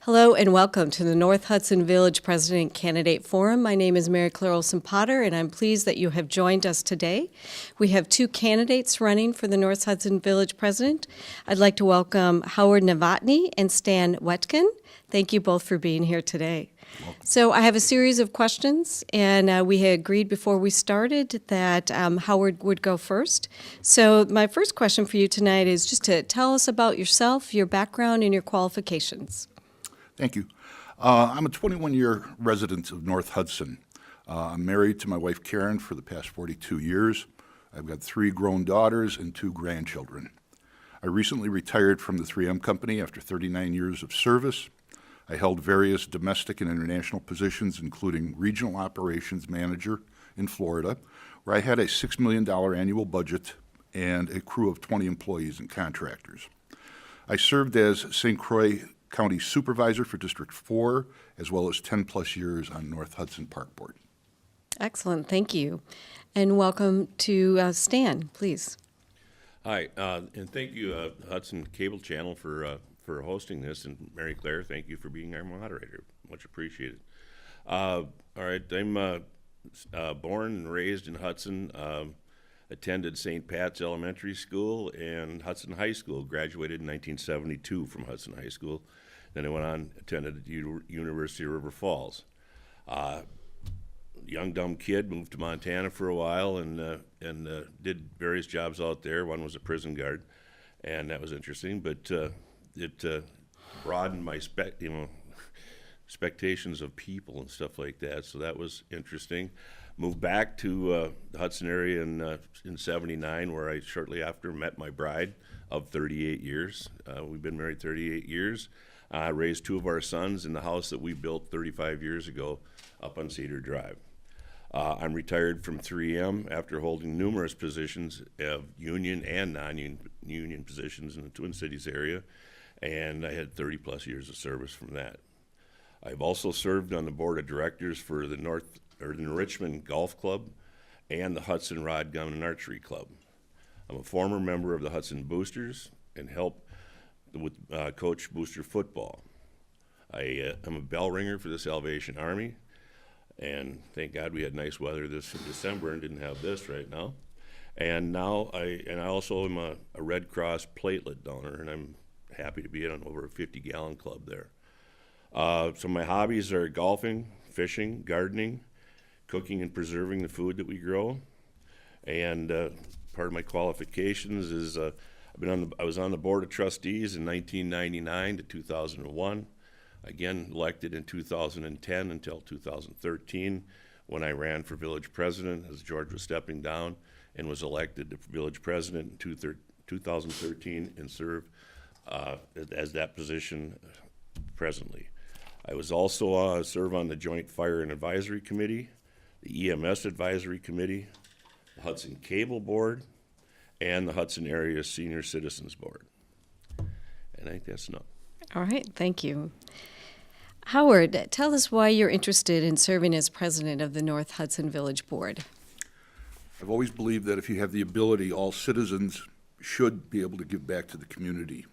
Hello and welcome to the North Hudson Village President Candidate Forum. My name is Mary Claire Olson Potter, and I'm pleased that you have joined us today. We have two candidates running for the North Hudson Village President. I'd like to welcome Howard Novotny and Stan Wekkin. Thank you both for being here today. So I have a series of questions, and we had agreed before we started that Howard would go first. So my first question for you tonight is just to tell us about yourself, your background, and your qualifications. Thank you. I'm a 21-year resident of North Hudson. I'm married to my wife Karen for the past 42 years. I've got 3 grown daughters and 2 grandchildren. I recently retired from the 3M company after 39 years of service. I held various domestic and international positions, including regional operations manager in Florida, where I had a $6 million annual budget and a crew of 20 employees and contractors. I served as St. Croix County Supervisor for District 4, as well as 10-plus years on North Hudson Park Board. Excellent, thank you. And welcome to Stan, please. Hi, and thank you, Hudson Cable Channel, for hosting this, and Mary Claire, thank you for being our moderator. Much appreciated. All right, I'm born and raised in Hudson, attended St. Pat's Elementary School and Hudson High School, graduated in 1972 from Hudson High School. Then I went on, attended at University of River Falls. Young, dumb kid, moved to Montana for a while and did various jobs out there. One was a prison guard, and that was interesting, but it broadened my expectations of people and stuff like that, so that was interesting. Moved back to the Hudson area in '79, where I shortly after met my bride of 38 years. We've been married 38 years. Raised 2 of our sons in the house that we built 35 years ago up on Cedar Drive. I'm retired from 3M after holding numerous positions of union and non-union positions in the Twin Cities area, and I had 30-plus years of service from that. I've also served on the board of directors for the Richmond Golf Club and the Hudson Rod Gun and Archery Club. I'm a former member of the Hudson Boosters and help with coach booster football. I'm a bell ringer for the Salvation Army, and thank God we had nice weather this December and didn't have this right now. And now I also am a Red Cross platelet donor, and I'm happy to be on over a 50-gallon club there. So my hobbies are golfing, fishing, gardening, cooking and preserving the food that we grow. And part of my qualifications is I was on the board of trustees in 1999 to 2001. Again, elected in 2010 until 2013, when I ran for village president as George was stepping down, and was elected to village president in 2013 and served as that position presently. I was also serve on the Joint Fire and Advisory Committee, the EMS Advisory Committee, the Hudson Cable Board, and the Hudson Area Senior Citizens Board. And I think that's enough. All right, thank you. Howard, tell us why you're interested in serving as president of the North Hudson Village Board. I've always believed that if you have the ability, all citizens should be able to give back to the community.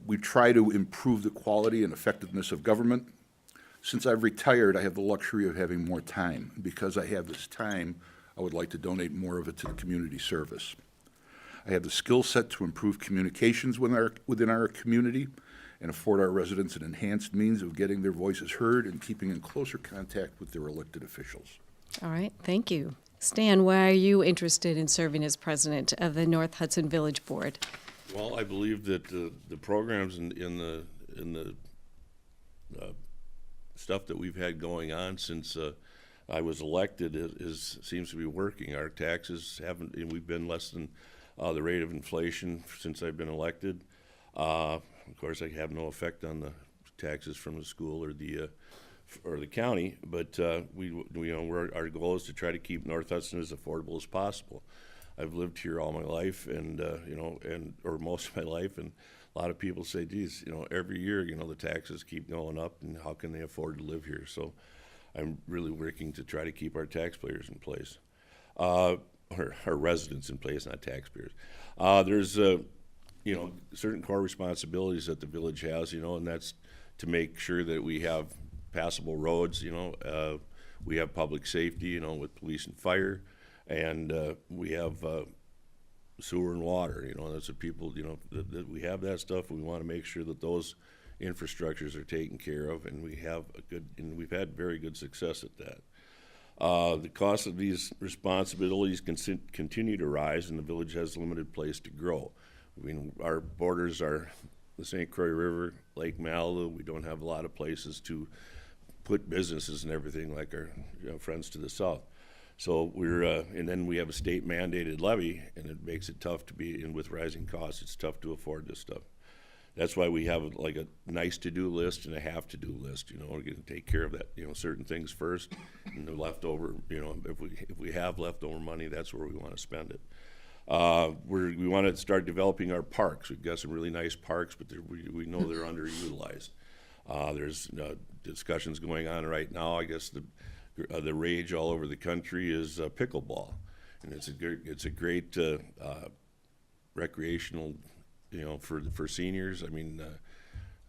We try to improve the quality and effectiveness of government. Since I've retired, I have the luxury of having more time. Because I have this time, I would like to donate more of it to the community service. I have the skill set to improve communications within our community and afford our residents an enhanced means of getting their voices heard and keeping in closer contact with their elected officials. All right, thank you. Stan, why are you interested in serving as president of the North Hudson Village Board? Well, I believe that the programs in the stuff that we've had going on since I was elected seems to be working. Our taxes we've been less than the rate of inflation since I've been elected. Of course, I have no effect on the taxes from the school or the county, but our goal is to try to keep North Hudson as affordable as possible. I've lived here all my life, or most of my life, and a lot of people say, geez, every year, the taxes keep going up, and how can they afford to live here? So I'm really working to try to keep our taxpayers in place, or our residents in place, not taxpayers. There's certain core responsibilities that the village has, and that's to make sure that we have passable roads, we have public safety, with police and fire, and we have sewer and water, that's what people, that we have that stuff. We want to make sure that those infrastructures are taken care of, and we've had very good success at that. The cost of these responsibilities continue to rise, and the village has limited place to grow. I mean, our borders are the St. Croix River, Lake Malibu. We don't have a lot of places to put businesses and everything like our friends to the south. So and then we have a state mandated levy, and it makes it tough to be, and with rising costs, it's tough to afford this stuff. That's why we have like a nice to-do list and a have-to-do list. We're going to take care of that, certain things first, and the leftover, if we have leftover money, that's where we want to spend it. We want to start developing our parks. We've got some really nice parks, but we know they're underutilized. There's discussions going on right now. I guess the rage all over the country is pickleball, and it's a great recreational, for seniors. I mean,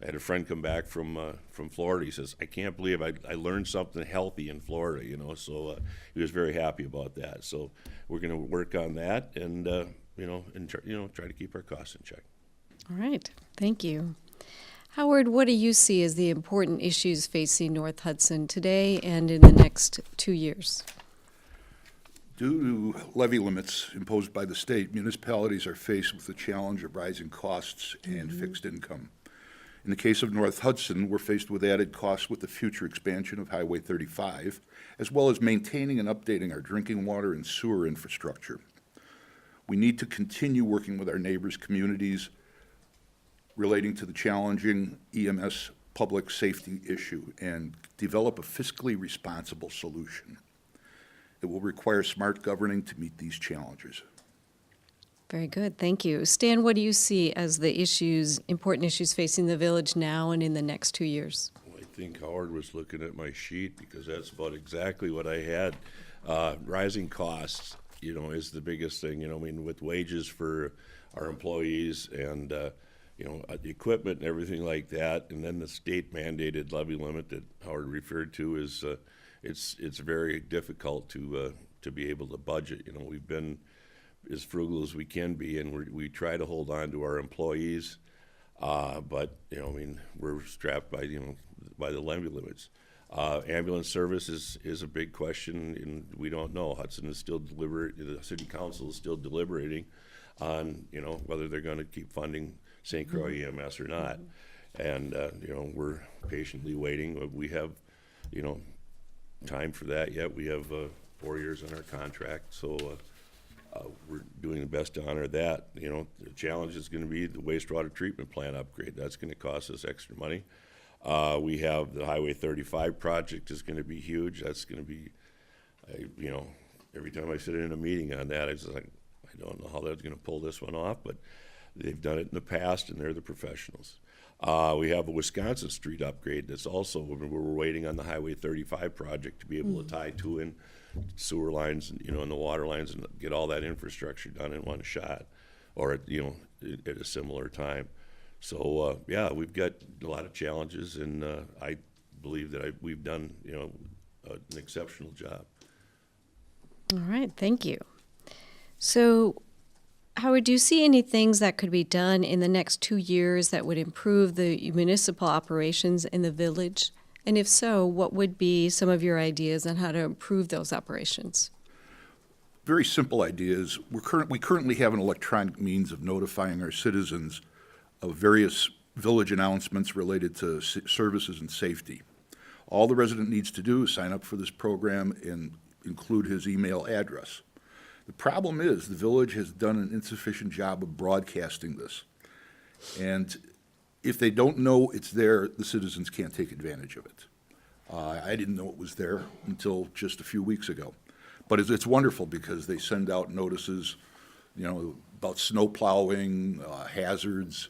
I had a friend come back from Florida. He says, "I can't believe I learned something healthy in Florida." So he was very happy about that. So we're going to work on that, and try to keep our costs in check. All right, thank you. Howard, what do you see as the important issues facing North Hudson today and in the next 2 years? Due to levy limits imposed by the state, municipalities are faced with the challenge of rising costs and fixed income. In the case of North Hudson, we're faced with added costs with the future expansion of Highway 35, as well as maintaining and updating our drinking water and sewer infrastructure. We need to continue working with our neighbors' communities relating to the challenging EMS public safety issue and develop a fiscally responsible solution. It will require smart governing to meet these challenges. Very good, thank you. Stan, what do you see as the important issues facing the village now and in the next 2 years? Well, I think Howard was looking at my sheet, because that's about exactly what I had. Rising costs, is the biggest thing. With wages for our employees and the equipment and everything like that, and then the state mandated levy limit that Howard referred to is it's very difficult to be able to budget. We've been as frugal as we can be, and we try to hold on to our employees, but we're strapped by the levy limits. Ambulance service is a big question, and we don't know. Hudson is still the city council is still deliberating on whether they're going to keep funding St. Croix EMS or not, and we're patiently waiting. We have time for that yet. We have 4 years on our contract, so we're doing the best to honor that. The challenge is going to be the wastewater treatment plant upgrade. That's going to cost us extra money. We have the Highway 35 project is going to be huge. That's going to be, every time I sit in a meeting on that, I don't know how they're going to pull this one off, but they've done it in the past, and they're the professionals. We have a Wisconsin Street upgrade that's also, we're waiting on the Highway 35 project to be able to tie two in sewer lines, and the water lines, and get all that infrastructure done in one shot, or at a similar time. So we've got a lot of challenges, and I believe that we've done an exceptional job. All right, thank you. So, Howard, do you see any things that could be done in the next 2 years that would improve the municipal operations in the village? And if so, what would be some of your ideas on how to improve those operations? Very simple ideas. We currently have an electronic means of notifying our citizens of various village announcements related to services and safety. All the resident needs to do is sign up for this program and include his email address. The problem is the village has done an insufficient job of broadcasting this. And if they don't know it's there, the citizens can't take advantage of it. I didn't know it was there until just a few weeks ago. But it's wonderful because they send out notices, about snow plowing, hazards.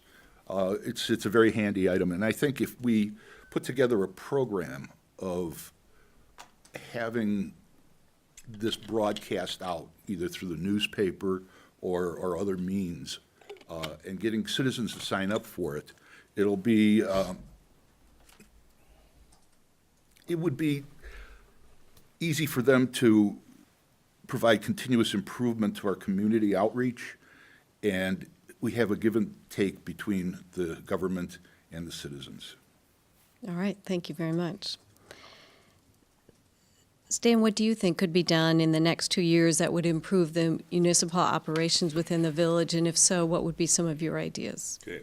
It's a very handy item. And I think if we put together a program of having this broadcast out, either through the newspaper or other means, and getting citizens to sign up for it, it'll be it would be easy for them to provide continuous improvement to our community outreach, and we have a give and take between the government and the citizens. All right, thank you very much. Stan, what do you think could be done in the next 2 years that would improve the municipal operations within the village? And if so, what would be some of your ideas? Okay.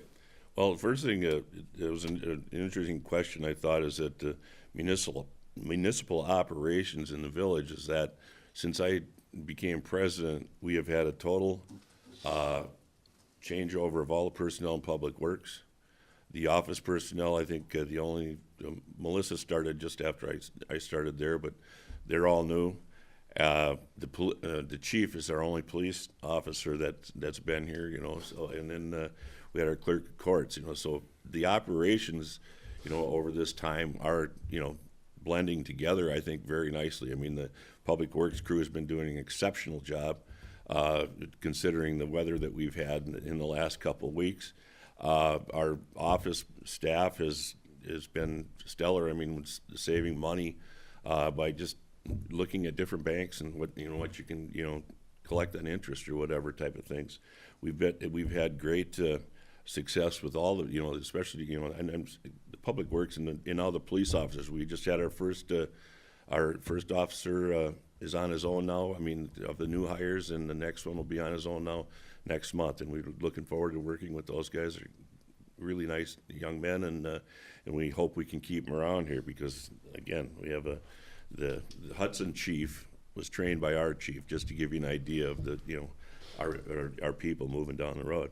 Well, the first thing, it was an interesting question, I thought, is that the municipal operations in the village is that since I became president, we have had a total changeover of all the personnel in Public Works. The office personnel, I think Melissa started just after I started there, but they're all new. The chief is our only police officer that's been here, so, and then we had our clerk of courts, so the operations, over this time are, blending together, I think, very nicely. I mean, the Public Works crew has been doing an exceptional job, considering the weather that we've had in the last couple of weeks. Our office staff has been stellar. I mean, saving money by just looking at different banks and what you can collect on interest or whatever type of things. We've had great success with all the especially and the Public Works and all the police officers. We just had our first officer is on his own now. I mean, of the new hires, and the next one will be on his own now next month. And we're looking forward to working with those guys. They're really nice young men, and we hope we can keep them around here because, again, we have the Hudson chief was trained by our chief, just to give you an idea of the our people moving down the road.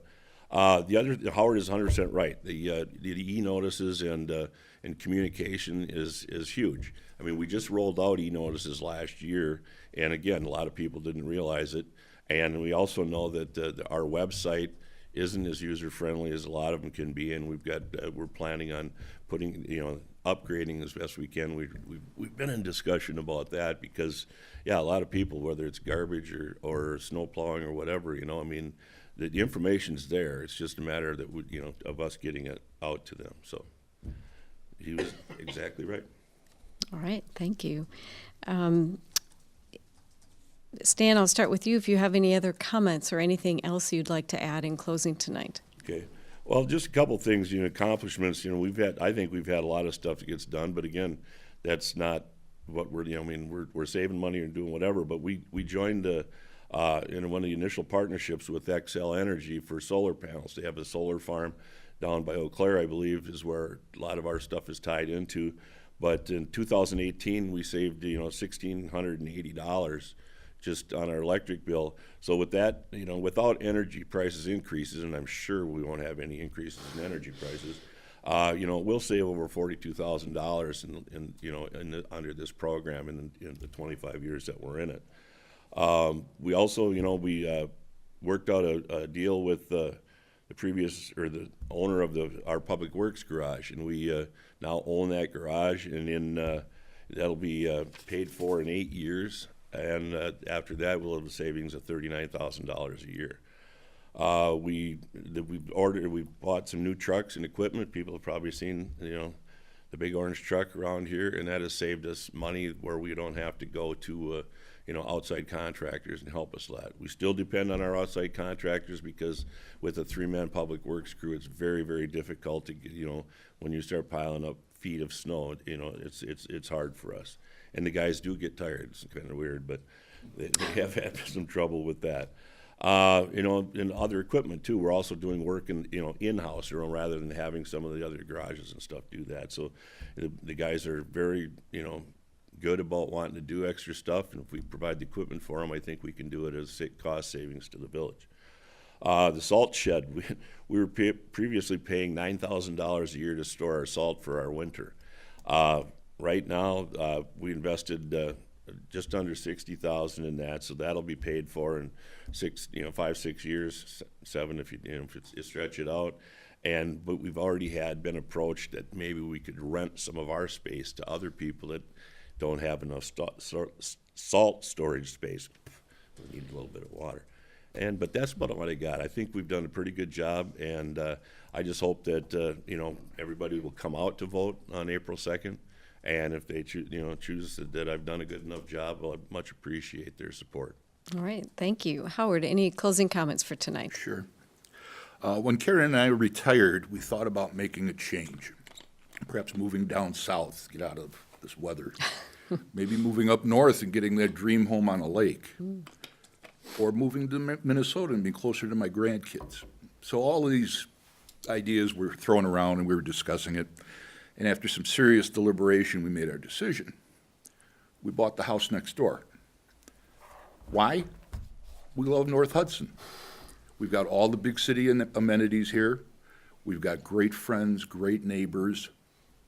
Howard is 100% right. The e-notices and communication is huge. I mean, we just rolled out e-notices last year, and again, a lot of people didn't realize it. And we also know that our website isn't as user-friendly as a lot of them can be, and we're planning on putting, upgrading as best we can. We've been in discussion about that because, a lot of people, whether it's garbage or snow plowing or whatever, I mean, the information's there. It's just a matter that of us getting it out to them. So he was exactly right. All right, thank you. Stan, I'll start with you if you have any other comments or anything else you'd like to add in closing tonight. Okay. Well, just a couple things, accomplishments. I think we've had a lot of stuff that gets done, but again, that's not what we're saving money and doing whatever, but we joined in one of the initial partnerships with XL Energy for solar panels. They have a solar farm down by Eau Claire, I believe, is where a lot of our stuff is tied into. But in 2018, we saved, $1,680 just on our electric bill. So with that, without energy prices increases, and I'm sure we won't have any increases in energy prices, we'll save over $42,000 under this program in the 25 years that we're in it. We also, we worked out a deal with the owner of our Public Works garage, and we now own that garage, and that'll be paid for in 8 years, and after that we'll have a savings of $39,000 a year. We bought some new trucks and equipment. People have probably seen, the big orange truck around here, and that has saved us money where we don't have to go to outside contractors and help us a lot. We still depend on our outside contractors because with a 3-man Public Works crew, it's very, very difficult to get, when you start piling up feet of snow, it's hard for us. And the guys do get tired. It's kind of weird, but they have had some trouble with that. And other equipment too. We're also doing work in-house, rather than having some of the other garages and stuff do that. So the guys are very, good about wanting to do extra stuff, and if we provide the equipment for them, I think we can do it as cost savings to the village. The salt shed, we were previously paying $9,000 a year to store our salt for our winter. Right now, we invested just under $60,000 in that, so that'll be paid for in 5, 6 years, 7 if you stretch it out. But we've already been approached that maybe we could rent some of our space to other people that don't have enough salt storage space. We need a little bit of water. But that's about what I got. I think we've done a pretty good job, and I just hope that everybody will come out to vote on April 2nd, And if they choose that I've done a good enough job, well, I much appreciate their support. All right, thank you. Howard, any closing comments for tonight? Sure. When Karen and I retired, we thought about making a change, perhaps moving down south, get out of this weather, maybe moving up north and getting that dream home on a lake, or moving to Minnesota and being closer to my grandkids. So all of these ideas were thrown around and we were discussing it. And after some serious deliberation, we made our decision. We bought the house next door. Why? We love North Hudson. We've got all the big city amenities here. We've got great friends, great neighbors.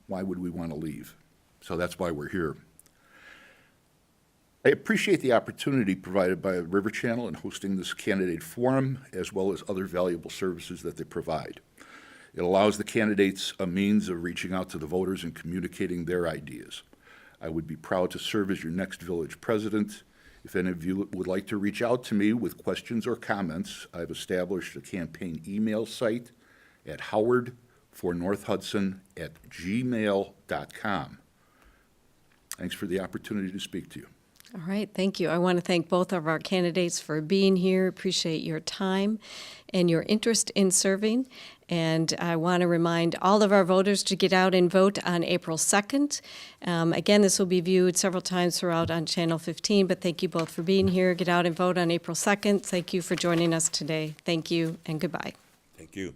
Why would we want to leave? So that's why we're here. I appreciate the opportunity provided by the River Channel in hosting this candidate forum, as well as other valuable services that they provide. It allows the candidates a means of reaching out to the voters and communicating their ideas. I would be proud to serve as your next village president. If any of you would like to reach out to me with questions or comments, I've established a campaign email site at howardfornorthhudson@gmail.com. Thanks for the opportunity to speak to you. All right, thank you. I want to thank both of our candidates for being here. Appreciate your time and your interest in serving. And I want to remind all of our voters to get out and vote on April 2nd. Again, this will be viewed several times throughout on Channel 15, but thank you both for being here. Get out and vote on April 2nd. Thank you for joining us today. Thank you and goodbye. Thank you.